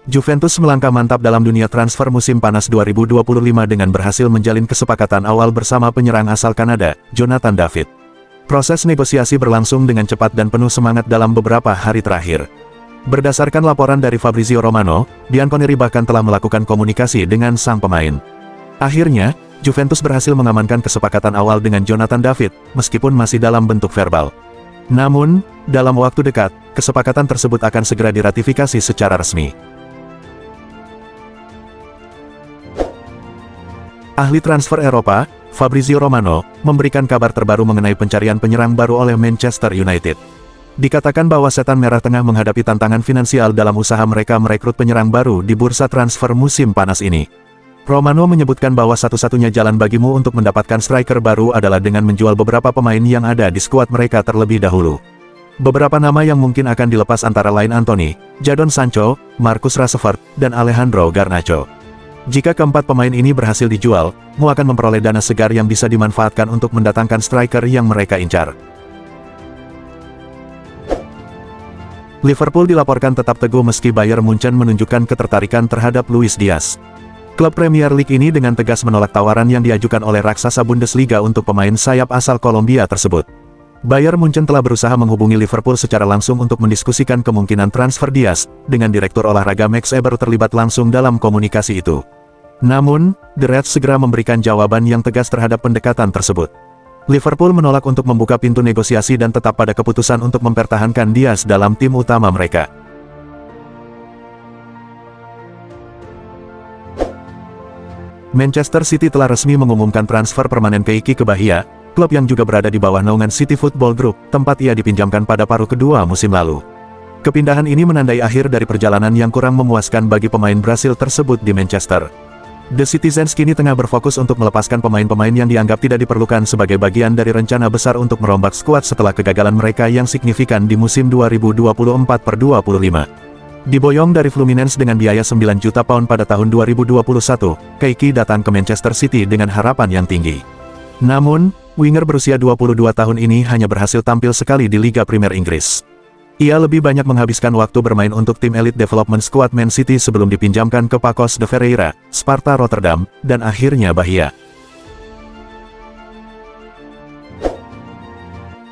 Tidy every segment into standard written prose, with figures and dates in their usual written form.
Juventus melangkah mantap dalam dunia transfer musim panas 2025 dengan berhasil menjalin kesepakatan awal bersama penyerang asal Kanada, Jonathan David. Proses negosiasi berlangsung dengan cepat dan penuh semangat dalam beberapa hari terakhir. Berdasarkan laporan dari Fabrizio Romano, Bianconeri bahkan telah melakukan komunikasi dengan sang pemain. Akhirnya, Juventus berhasil mengamankan kesepakatan awal dengan Jonathan David, meskipun masih dalam bentuk verbal. Namun, dalam waktu dekat, kesepakatan tersebut akan segera diratifikasi secara resmi. Ahli transfer Eropa, Fabrizio Romano, memberikan kabar terbaru mengenai pencarian penyerang baru oleh Manchester United. Dikatakan bahwa Setan Merah tengah menghadapi tantangan finansial dalam usaha mereka merekrut penyerang baru di bursa transfer musim panas ini. Romano menyebutkan bahwa satu-satunya jalan bagimu untuk mendapatkan striker baru adalah dengan menjual beberapa pemain yang ada di skuad mereka terlebih dahulu. Beberapa nama yang mungkin akan dilepas antara lain Anthony, Jadon Sancho, Marcus Rashford, dan Alejandro Garnacho. Jika keempat pemain ini berhasil dijual, Mu akan memperoleh dana segar yang bisa dimanfaatkan untuk mendatangkan striker yang mereka incar. Liverpool dilaporkan tetap teguh meski Bayern Munchen menunjukkan ketertarikan terhadap Luis Diaz. Klub Premier League ini dengan tegas menolak tawaran yang diajukan oleh raksasa Bundesliga untuk pemain sayap asal Kolombia tersebut. Bayern Munchen telah berusaha menghubungi Liverpool secara langsung untuk mendiskusikan kemungkinan transfer Diaz, dengan Direktur Olahraga Max Eber terlibat langsung dalam komunikasi itu. Namun, The Reds segera memberikan jawaban yang tegas terhadap pendekatan tersebut. Liverpool menolak untuk membuka pintu negosiasi dan tetap pada keputusan untuk mempertahankan Diaz dalam tim utama mereka. Manchester City telah resmi mengumumkan transfer permanen Keiki ke Bahia, klub yang juga berada di bawah naungan City Football Group, tempat ia dipinjamkan pada paruh kedua musim lalu. Kepindahan ini menandai akhir dari perjalanan yang kurang memuaskan bagi pemain Brasil tersebut di Manchester. The Citizens kini tengah berfokus untuk melepaskan pemain-pemain yang dianggap tidak diperlukan sebagai bagian dari rencana besar untuk merombak skuad setelah kegagalan mereka yang signifikan di musim 2024-25. Diboyong dari Fluminense dengan biaya 9 juta pound pada tahun 2021, Keiki datang ke Manchester City dengan harapan yang tinggi. Namun, winger berusia 22 tahun ini hanya berhasil tampil sekali di Liga Premier Inggris. Ia lebih banyak menghabiskan waktu bermain untuk tim Elite Development Squad Man City sebelum dipinjamkan ke Pacos de Ferreira, Sparta Rotterdam, dan akhirnya Bahia.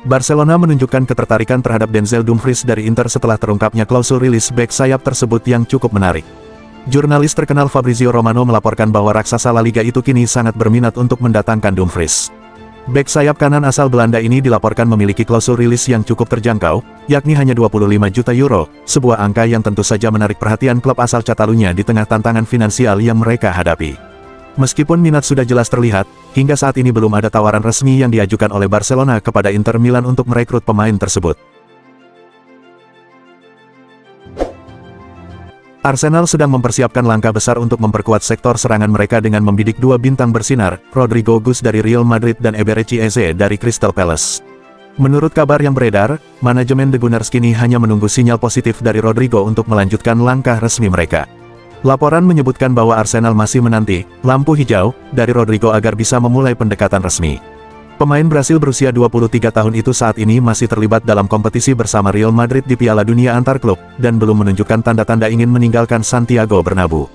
Barcelona menunjukkan ketertarikan terhadap Denzel Dumfries dari Inter setelah terungkapnya klausul rilis bek sayap tersebut yang cukup menarik. Jurnalis terkenal Fabrizio Romano melaporkan bahwa raksasa La Liga itu kini sangat berminat untuk mendatangkan Dumfries. Bek sayap kanan asal Belanda ini dilaporkan memiliki klausul rilis yang cukup terjangkau, yakni hanya 25 juta euro, sebuah angka yang tentu saja menarik perhatian klub asal Catalunya di tengah tantangan finansial yang mereka hadapi. Meskipun minat sudah jelas terlihat, hingga saat ini belum ada tawaran resmi yang diajukan oleh Barcelona kepada Inter Milan untuk merekrut pemain tersebut. Arsenal sedang mempersiapkan langkah besar untuk memperkuat sektor serangan mereka dengan membidik dua bintang bersinar, Rodrigo Gus dari Real Madrid dan Eberechi Eze dari Crystal Palace. Menurut kabar yang beredar, manajemen The Gunners kini hanya menunggu sinyal positif dari Rodrigo untuk melanjutkan langkah resmi mereka. Laporan menyebutkan bahwa Arsenal masih menanti lampu hijau dari Rodrigo agar bisa memulai pendekatan resmi. Pemain Brasil berusia 23 tahun itu saat ini masih terlibat dalam kompetisi bersama Real Madrid di Piala Dunia antar klub, dan belum menunjukkan tanda-tanda ingin meninggalkan Santiago Bernabeu.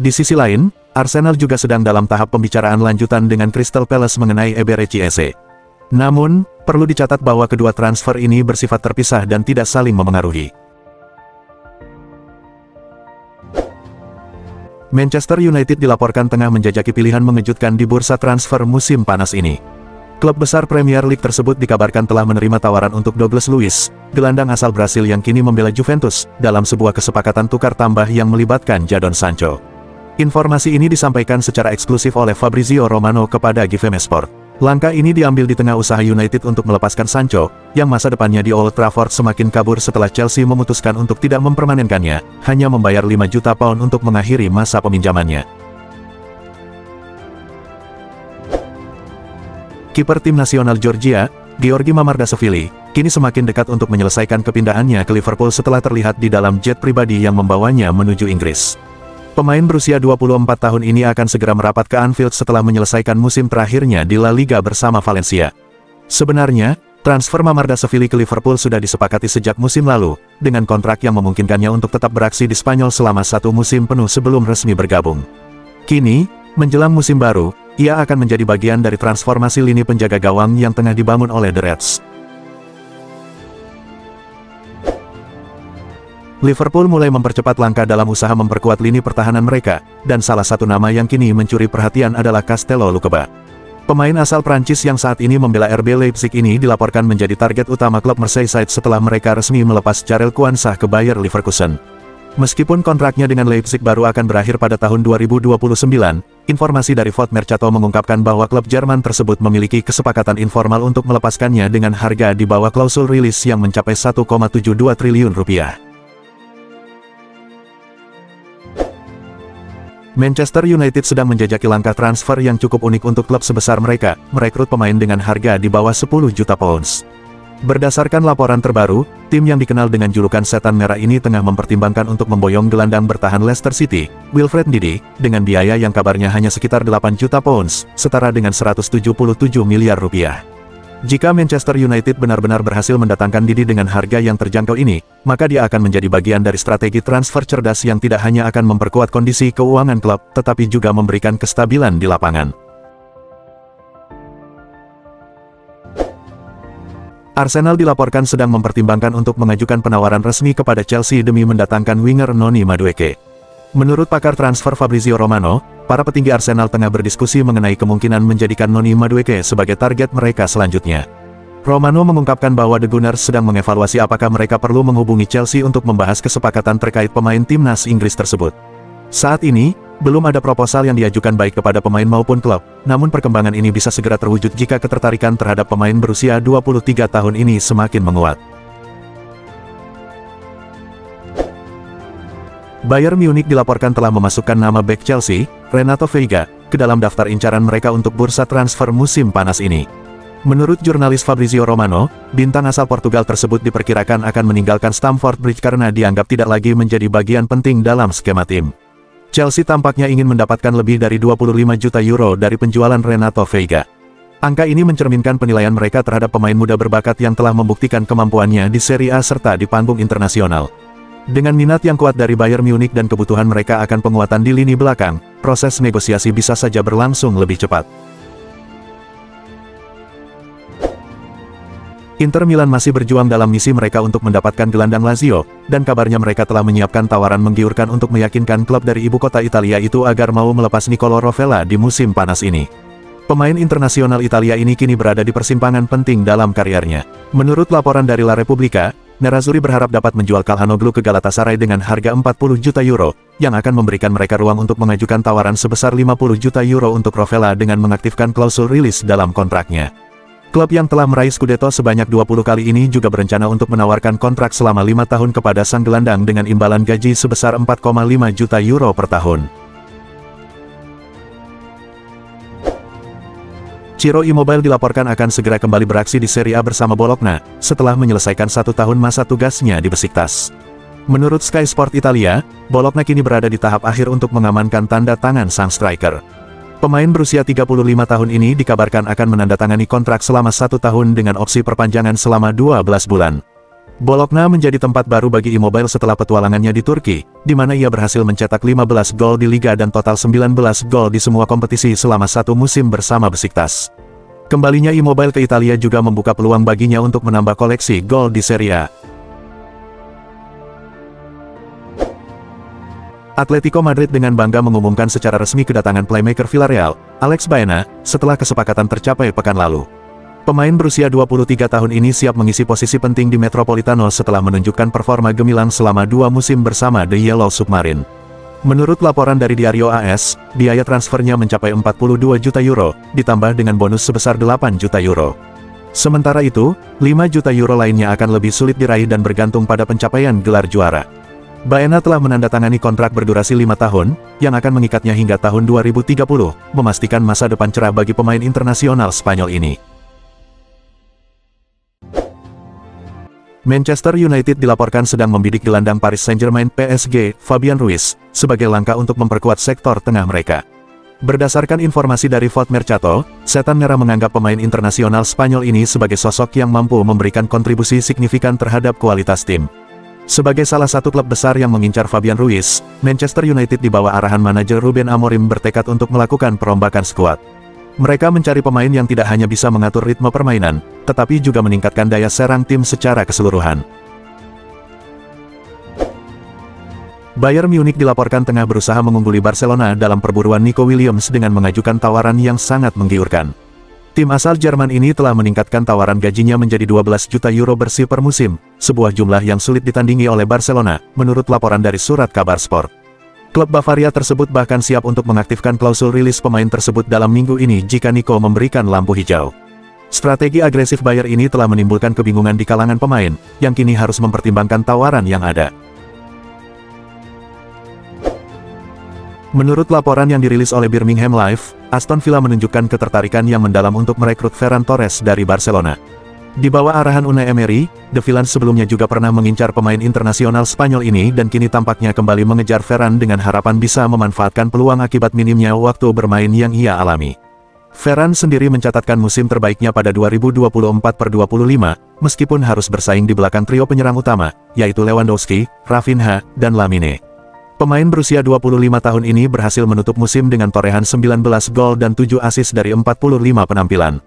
Di sisi lain, Arsenal juga sedang dalam tahap pembicaraan lanjutan dengan Crystal Palace mengenai Eberechi Eze. Namun, perlu dicatat bahwa kedua transfer ini bersifat terpisah dan tidak saling memengaruhi. Manchester United dilaporkan tengah menjajaki pilihan mengejutkan di bursa transfer musim panas ini. Klub besar Premier League tersebut dikabarkan telah menerima tawaran untuk Douglas Luiz, gelandang asal Brasil yang kini membela Juventus, dalam sebuah kesepakatan tukar tambah yang melibatkan Jadon Sancho. Informasi ini disampaikan secara eksklusif oleh Fabrizio Romano kepada GFM Sport. Langkah ini diambil di tengah usaha United untuk melepaskan Sancho, yang masa depannya di Old Trafford semakin kabur setelah Chelsea memutuskan untuk tidak mempermanenkannya, hanya membayar 5 juta pound untuk mengakhiri masa peminjamannya. Kiper tim nasional Georgia, Georgi Mamardashvili, kini semakin dekat untuk menyelesaikan kepindahannya ke Liverpool setelah terlihat di dalam jet pribadi yang membawanya menuju Inggris. Pemain berusia 24 tahun ini akan segera merapat ke Anfield setelah menyelesaikan musim terakhirnya di La Liga bersama Valencia. Sebenarnya, Transfer Mamardashvili ke Liverpool sudah disepakati sejak musim lalu, dengan kontrak yang memungkinkannya untuk tetap beraksi di Spanyol selama 1 musim penuh sebelum resmi bergabung. Kini, menjelang musim baru, ia akan menjadi bagian dari transformasi lini penjaga gawang yang tengah dibangun oleh The Reds. Liverpool mulai mempercepat langkah dalam usaha memperkuat lini pertahanan mereka, dan salah satu nama yang kini mencuri perhatian adalah Castello Lukeba. Pemain asal Prancis yang saat ini membela RB Leipzig ini dilaporkan menjadi target utama klub Merseyside setelah mereka resmi melepas Jarell Quansah ke Bayer Leverkusen. Meskipun kontraknya dengan Leipzig baru akan berakhir pada tahun 2029, informasi dari Vogt Mercato mengungkapkan bahwa klub Jerman tersebut memiliki kesepakatan informal untuk melepaskannya dengan harga di bawah klausul rilis yang mencapai 1,72 triliun rupiah. Manchester United sedang menjajaki langkah transfer yang cukup unik untuk klub sebesar mereka, merekrut pemain dengan harga di bawah 10 juta pounds. Berdasarkan laporan terbaru, tim yang dikenal dengan julukan Setan Merah ini tengah mempertimbangkan untuk memboyong gelandang bertahan Leicester City, Wilfred Ndidi, dengan biaya yang kabarnya hanya sekitar 8 juta pounds, setara dengan 177 miliar rupiah. Jika Manchester United benar-benar berhasil mendatangkan Ndidi dengan harga yang terjangkau ini, maka dia akan menjadi bagian dari strategi transfer cerdas yang tidak hanya akan memperkuat kondisi keuangan klub, tetapi juga memberikan kestabilan di lapangan. Arsenal dilaporkan sedang mempertimbangkan untuk mengajukan penawaran resmi kepada Chelsea demi mendatangkan winger Noni Madueke. Menurut pakar transfer Fabrizio Romano, para petinggi Arsenal tengah berdiskusi mengenai kemungkinan menjadikan Noni Madueke sebagai target mereka selanjutnya. Romano mengungkapkan bahwa The Gunners sedang mengevaluasi apakah mereka perlu menghubungi Chelsea untuk membahas kesepakatan terkait pemain timnas Inggris tersebut. Saat ini, belum ada proposal yang diajukan baik kepada pemain maupun klub, namun perkembangan ini bisa segera terwujud jika ketertarikan terhadap pemain berusia 23 tahun ini semakin menguat. Bayern Munich dilaporkan telah memasukkan nama bek Chelsea, Renato Veiga, ke dalam daftar incaran mereka untuk bursa transfer musim panas ini. Menurut jurnalis Fabrizio Romano, bintang asal Portugal tersebut diperkirakan akan meninggalkan Stamford Bridge karena dianggap tidak lagi menjadi bagian penting dalam skema tim. Chelsea tampaknya ingin mendapatkan lebih dari 25 juta euro dari penjualan Renato Veiga. Angka ini mencerminkan penilaian mereka terhadap pemain muda berbakat yang telah membuktikan kemampuannya di Serie A serta di panggung internasional. Dengan minat yang kuat dari Bayern Munich dan kebutuhan mereka akan penguatan di lini belakang, proses negosiasi bisa saja berlangsung lebih cepat. Inter Milan masih berjuang dalam misi mereka untuk mendapatkan gelandang Lazio, dan kabarnya mereka telah menyiapkan tawaran menggiurkan untuk meyakinkan klub dari ibu kota Italia itu agar mau melepas Nicolo Rovella di musim panas ini. Pemain internasional Italia ini kini berada di persimpangan penting dalam karirnya. Menurut laporan dari La Repubblica, Nerazzurri berharap dapat menjual Calhanoglu ke Galatasaray dengan harga 40 juta euro, yang akan memberikan mereka ruang untuk mengajukan tawaran sebesar 50 juta euro untuk Rovella dengan mengaktifkan klausul rilis dalam kontraknya. Klub yang telah meraih Scudetto sebanyak 20 kali ini juga berencana untuk menawarkan kontrak selama 5 tahun kepada sang gelandang dengan imbalan gaji sebesar 4,5 juta euro per tahun. Ciro Immobile dilaporkan akan segera kembali beraksi di Serie A bersama Bologna, setelah menyelesaikan 1 tahun masa tugasnya di Besiktas. Menurut Sky Sport Italia, Bologna kini berada di tahap akhir untuk mengamankan tanda tangan sang striker. Pemain berusia 35 tahun ini dikabarkan akan menandatangani kontrak selama 1 tahun dengan opsi perpanjangan selama 12 bulan. Bologna menjadi tempat baru bagi Immobile setelah petualangannya di Turki, di mana ia berhasil mencetak 15 gol di Liga dan total 19 gol di semua kompetisi selama 1 musim bersama Besiktas. Kembalinya Immobile ke Italia juga membuka peluang baginya untuk menambah koleksi gol di Serie A. Atletico Madrid dengan bangga mengumumkan secara resmi kedatangan playmaker Villarreal, Alex Baena, setelah kesepakatan tercapai pekan lalu. Pemain berusia 23 tahun ini siap mengisi posisi penting di Metropolitano setelah menunjukkan performa gemilang selama 2 musim bersama The Yellow Submarine. Menurut laporan dari Diario AS, biaya transfernya mencapai 42 juta euro, ditambah dengan bonus sebesar 8 juta euro. Sementara itu, 5 juta euro lainnya akan lebih sulit diraih dan bergantung pada pencapaian gelar juara. Baena telah menandatangani kontrak berdurasi 5 tahun, yang akan mengikatnya hingga tahun 2030, memastikan masa depan cerah bagi pemain internasional Spanyol ini. Manchester United dilaporkan sedang membidik gelandang Paris Saint-Germain PSG, Fabian Ruiz, sebagai langkah untuk memperkuat sektor tengah mereka. Berdasarkan informasi dari Fort Mercato, Setan Merah menganggap pemain internasional Spanyol ini sebagai sosok yang mampu memberikan kontribusi signifikan terhadap kualitas tim. Sebagai salah satu klub besar yang mengincar Fabian Ruiz, Manchester United di bawah arahan manajer Ruben Amorim bertekad untuk melakukan perombakan skuad. Mereka mencari pemain yang tidak hanya bisa mengatur ritme permainan, tetapi juga meningkatkan daya serang tim secara keseluruhan. Bayern Munich dilaporkan tengah berusaha mengungguli Barcelona dalam perburuan Nico Williams dengan mengajukan tawaran yang sangat menggiurkan. Tim asal Jerman ini telah meningkatkan tawaran gajinya menjadi 12 juta euro bersih per musim, sebuah jumlah yang sulit ditandingi oleh Barcelona, menurut laporan dari surat kabar Sport. Klub Bavaria tersebut bahkan siap untuk mengaktifkan klausul rilis pemain tersebut dalam minggu ini jika Nico memberikan lampu hijau. Strategi agresif Bayern ini telah menimbulkan kebingungan di kalangan pemain, yang kini harus mempertimbangkan tawaran yang ada. Menurut laporan yang dirilis oleh Birmingham Live, Aston Villa menunjukkan ketertarikan yang mendalam untuk merekrut Ferran Torres dari Barcelona. Di bawah arahan Unai Emery, The Villains sebelumnya juga pernah mengincar pemain internasional Spanyol ini dan kini tampaknya kembali mengejar Ferran dengan harapan bisa memanfaatkan peluang akibat minimnya waktu bermain yang ia alami. Ferran sendiri mencatatkan musim terbaiknya pada 2024/25, meskipun harus bersaing di belakang trio penyerang utama, yaitu Lewandowski, Rafinha, dan Lamine. Pemain berusia 25 tahun ini berhasil menutup musim dengan torehan 19 gol dan 7 assist dari 45 penampilan.